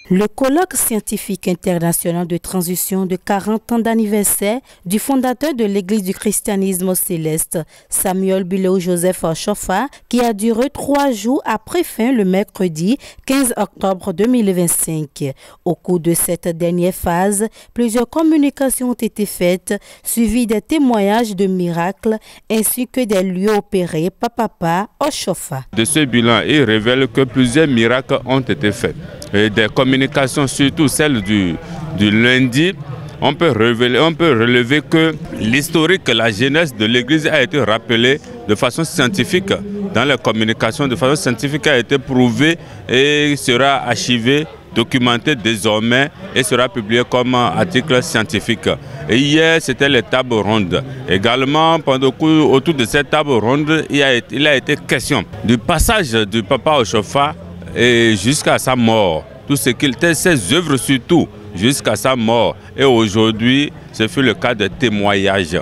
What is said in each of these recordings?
Le colloque scientifique international de transition de 40 ans d'anniversaire du fondateur de l'Église du christianisme céleste, Samuel Biléo Joseph Oshofa, qui a duré 3 jours, a pris fin le mercredi 15 octobre 2025. Au cours de cette dernière phase, plusieurs communications ont été faites, suivies des témoignages de miracles ainsi que des lieux opérés par Papa Oshofa. De ce bilan, il révèle que plusieurs miracles ont été faits. Et des communications, surtout celles du lundi, on peut relever que l'historique, la jeunesse de l'Église a été rappelée de façon scientifique. Dans les communications, de façon scientifique, a été prouvée et sera archivée, documentée désormais et sera publiée comme article scientifique. Et hier, c'était les tables rondes. Également, autour de cette table ronde, il a été question du passage du Papa Oshofa et jusqu'à sa mort, tout ce qu'il était, ses œuvres surtout, jusqu'à sa mort. Et aujourd'hui, ce fut le cas des témoignages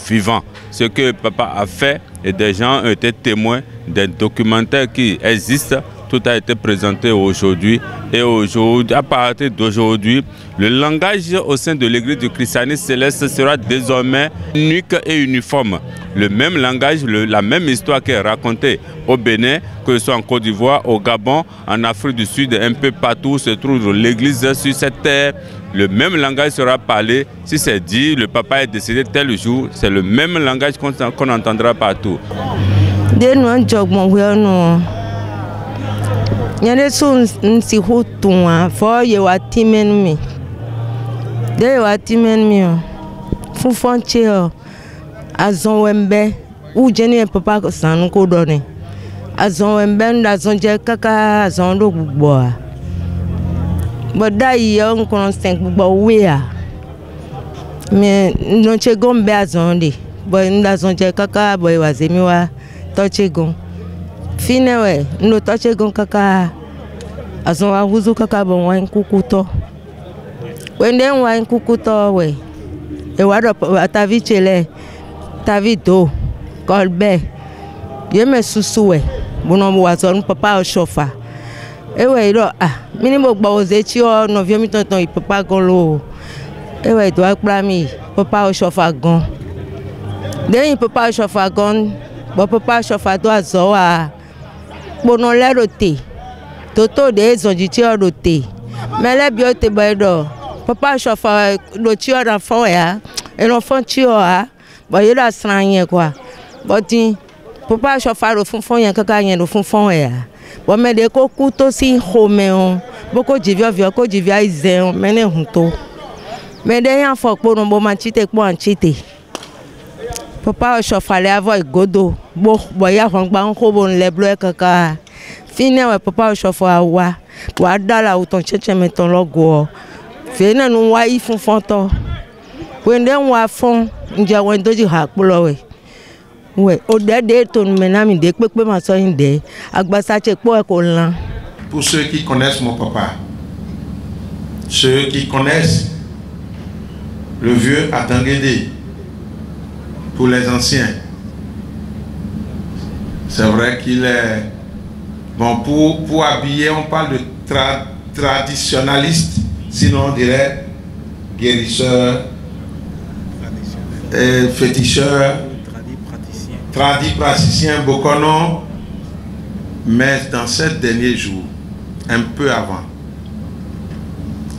vivants. Ce que Papa a fait et des gens ont été témoins des documentaires qui existent. Tout a été présenté aujourd'hui et à partir d'aujourd'hui, le langage au sein de l'Église du christianisme céleste sera désormais unique et uniforme. Le même langage, la même histoire qui est racontée au Bénin, que ce soit en Côte d'Ivoire, au Gabon, en Afrique du Sud, un peu partout où se trouve l'Église sur cette terre. Le même langage sera parlé. Si c'est dit, le Papa est décédé tel jour, c'est le même langage qu'on entendra partout. Nyane so nsi hotunwa fo ye watimen mi de watimen mi fufonche azon wembe u jeni papa ko sanu ko doni azon wembe ndazon je kaka azon do gbugbo boda yi on kon sen gbugbo we a me no che gombe azon de boy ndazon je kaka boy wazemi wa to che gon Finewe, no touche gon kaka azon wa huzu kaka bon wine kukuto. When then wine kukuto we, e wado atavi chele, tavi do, kolbe. Yeme susuwe, bono wazon Papa Oshofa. Ewe do minimo gba ozechi o no viomi tonton I Papa gon lo. Ewe do akplami Papa Oshofa gon. Den Papa Oshofa gon, bo Papa Oshofa do azoa. Bono le roté toto de zonjiti o roté mele bi o te baido Papa Oshofa do ti o na fon ya e no fon ti o a bo ye da sran yen kwa bo tin Papa Oshofa ro funfun yen kaka yen ro funfun ya bo me de ko ku to si home on bo ko jivio ko jivia izen me ne hun to me de yan fo po no bo ma chite po an chite Papa Oshofa le avo igodo bo ya hon gba nko bo nle blo kaka fine we Papa Oshofa wa dala uton cheche meton logo fe na nu wa ifunfon to we den wa fon nje won doji ha polo we o de to me na mi de pepe ma so inde agbasa che po e ko lan. Pour ceux qui connaissent mon papa, ceux qui connaissent le vieux Atangede, pour les anciens, c'est vrai qu'il est bon pour habiller, on parle de traditionnaliste, sinon on dirait guérisseur, féticheur, tradipraticien, bokono. Mais dans ces derniers jours, un peu avant,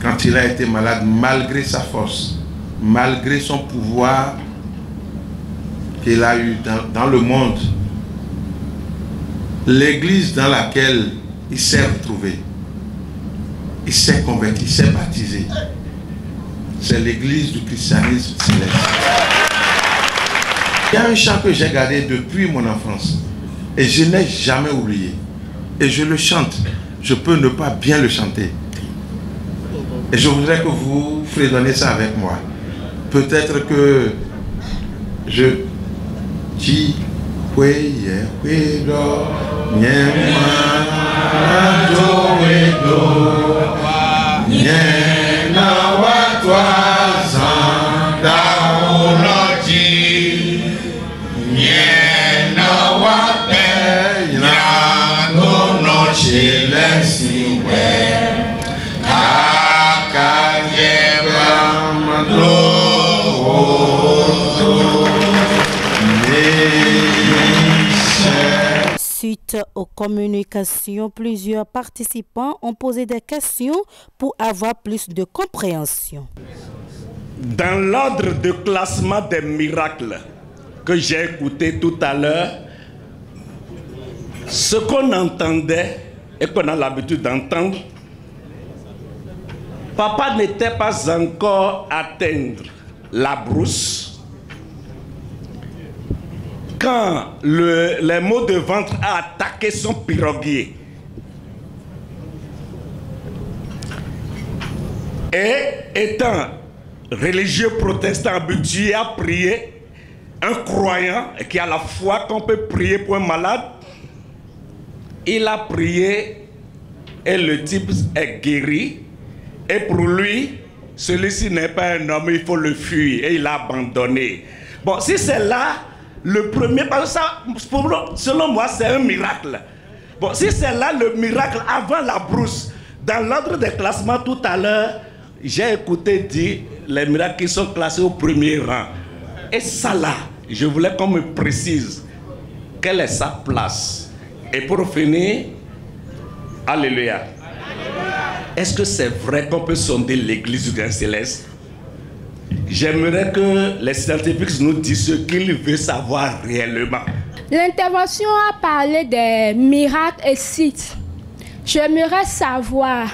quand il a été malade, malgré sa force, malgré son pouvoir qu'il a eu dans le monde, l'église dans laquelle il s'est retrouvé, il s'est converti, il s'est baptisé, c'est l'église du christianisme céleste. Il y a un chant que j'ai gardé depuis mon enfance et je n'ai jamais oublié. Et je le chante, je peux ne pas bien le chanter. Et je voudrais que vous fredonnez ça avec moi. Peut-être que je... Chi kweye kwedo nyema do wedo nyena watwa zanda uloji nyena wape ya no no chile siwe communication, plusieurs participants ont posé des questions pour avoir plus de compréhension. Dans l'ordre de classement des miracles que j'ai écouté tout à l'heure, ce qu'on entendait et qu'on a l'habitude d'entendre, papa n'était pas encore atteindre la brousse quand les maux de ventre a attaqué son piroguier. Et étant religieux protestant habitué à prier, un croyant qui a la foi qu'on peut prier pour un malade, il a prié et le type est guéri. Et pour lui, celui-ci n'est pas un homme, il faut le fuir. Et il a abandonné. Bon, si c'est là, le premier, parce que ça, selon moi, c'est un miracle. Bon, si c'est là le miracle avant la brousse, dans l'ordre des classements tout à l'heure, j'ai écouté dire les miracles qui sont classés au premier rang. Et ça là, je voulais qu'on me précise quelle est sa place. Et pour finir, alléluia. Est-ce que c'est vrai qu'on peut sonder l'église du Grand Céleste? J'aimerais que les scientifiques nous disent ce qu'ils veulent savoir réellement. L'intervention a parlé des miracles et sites. J'aimerais savoir,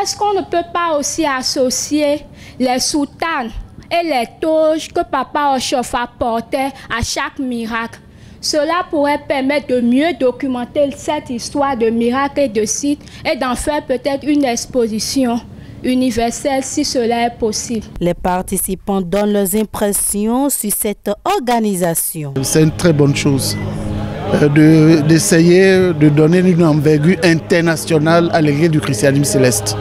est-ce qu'on ne peut pas aussi associer les soutanes et les toges que Papa Oshofa portait à chaque miracle? Cela pourrait permettre de mieux documenter cette histoire de miracles et de sites et d'en faire peut-être une exposition universelle si cela est possible. Les participants donnent leurs impressions sur cette organisation. C'est une très bonne chose d'essayer de donner une envergure internationale à l'Église du christianisme céleste.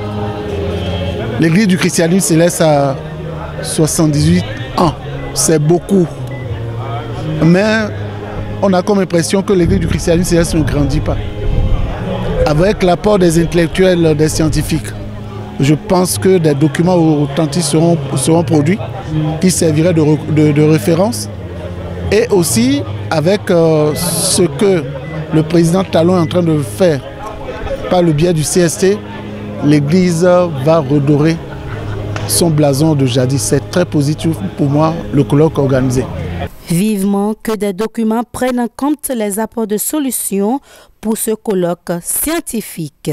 L'Église du christianisme céleste a 78 ans, c'est beaucoup. Mais on a comme impression que l'Église du christianisme céleste ne grandit pas. Avec l'apport des intellectuels, des scientifiques, je pense que des documents authentiques seront produits qui serviraient de référence. Et aussi avec ce que le président Talon est en train de faire par le biais du CST, l'Église va redorer son blason de jadis. C'est très positif pour moi, le colloque organisé. Vivement que des documents prennent en compte les apports de solutions pour ce colloque scientifique.